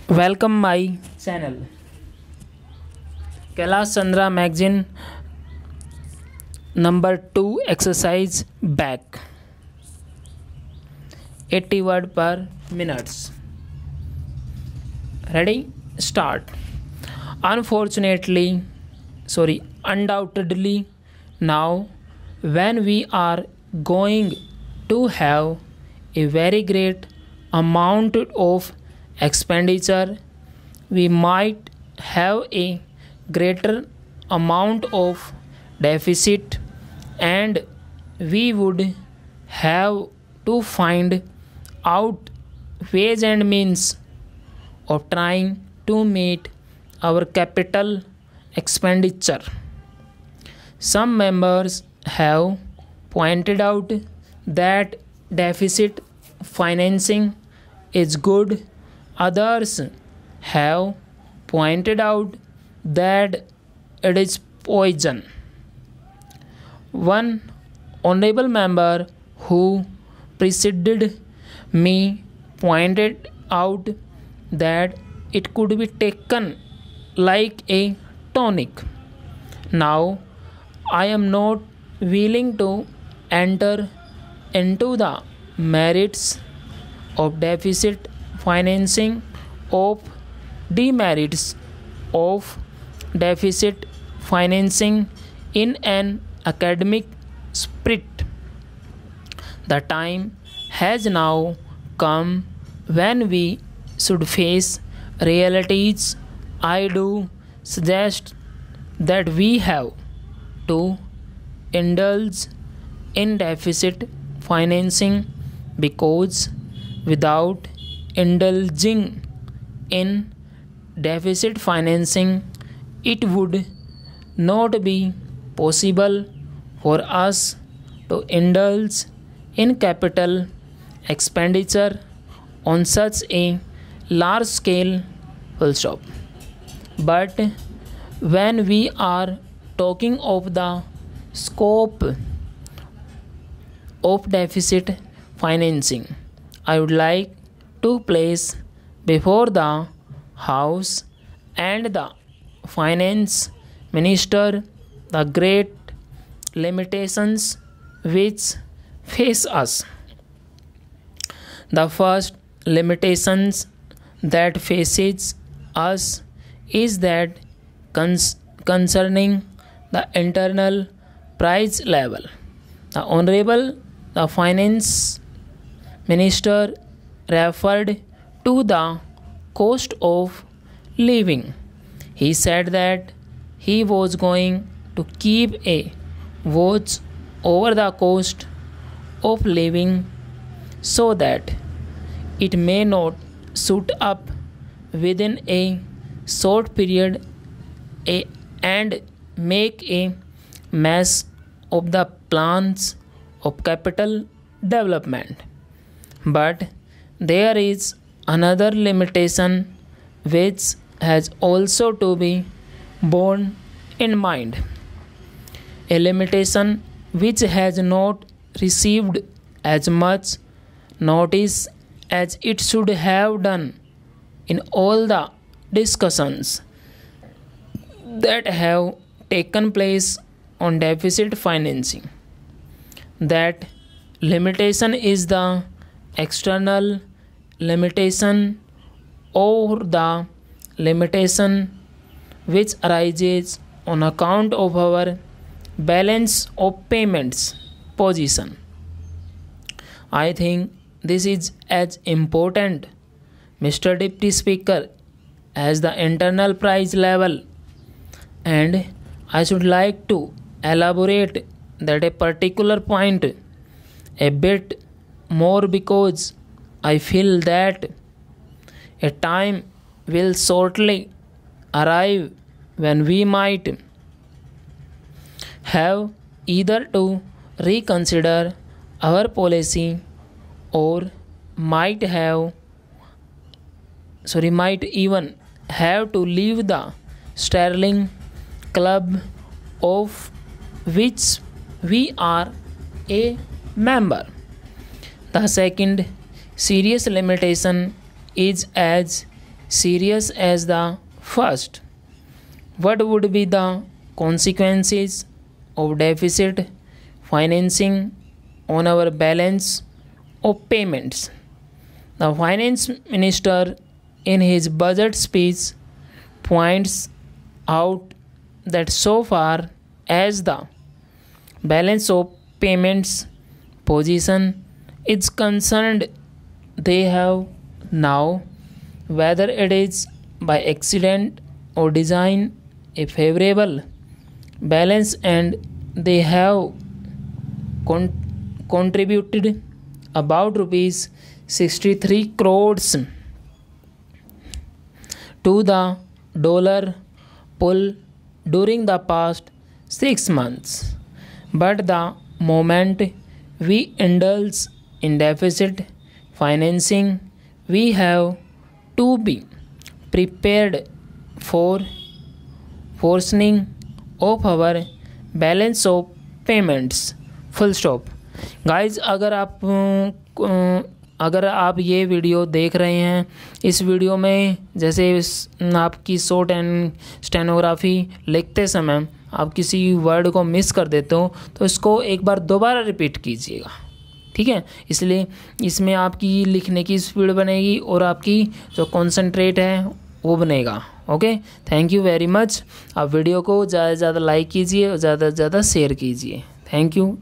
Welcome my channel. Kailash Chandra magazine number 2 exercise back. 80 word per minutes. Ready? Start. Undoubtedly, now when we are going to have a very great amount of expenditure, we might have a greater amount of deficit, and we would have to find out ways and means of trying to meet our capital expenditure. Some members have pointed out that deficit financing is good. Others have pointed out that it is poison. One honorable member who preceded me pointed out that it could be taken like a tonic. Now, I am not willing to enter into the merits of deficit financing of demerits of deficit financing in an academic spirit. The time has now come when we should face realities. I do suggest that we have to indulge in deficit financing, because without indulging in deficit financing, it would not be possible for us to indulge in capital expenditure on such a large scale. Full stop. But when we are talking of the scope of deficit financing, I would like to place before the House and the Finance Minister the great limitations which face us. The first limitations that faces us is that concerning the internal price level. The Finance Minister referred to the cost of living. He said that he was going to keep a watch over the cost of living so that it may not shoot up within a short period and make a mess of the plans of capital development. But there is another limitation which has also to be borne in mind, a limitation which has not received as much notice as it should have done in all the discussions that have taken place on deficit financing. That limitation is the external limitation, or the limitation which arises on account of our balance of payments position. I think this is as important, Mr. Deputy Speaker, as the internal price level, and I should like to elaborate that a particular point a bit more, because I feel that a time will shortly arrive when we might have either to reconsider our policy, or might even have to leave the sterling club of which we are a member. The second serious limitation is as serious as the first. What would be the consequences of deficit financing on our balance of payments? The finance minister in his budget speech points out that so far as the balance of payments position is concerned, they have now, whether it is by accident or design, a favorable balance, and they have contributed about rupees 63 crores to the dollar pull during the past 6 months. But the moment we indulge in deficit financing, we have to be prepared for worsening of our balance of payments. Full stop. Guys अगर आप ये video देख रहे हैं, इस video में जैसे आपकी शॉर्ट एंड स्टेनोग्राफी लिखते समय आप किसी वर्ड को मिस कर देते हो तो इसको एक बार दोबारा रिपीट कीजिएगा, ठीक है। इसलिए इसमें आपकी लिखने की स्पीड बनेगी और आपकी जो कॉन्सेंट्रेट है वो बनेगा। Okay, thank you very much. आप वीडियो को ज़्यादा से ज़्यादा लाइक कीजिए और ज़्यादा से ज़्यादा शेयर कीजिए। Thank you.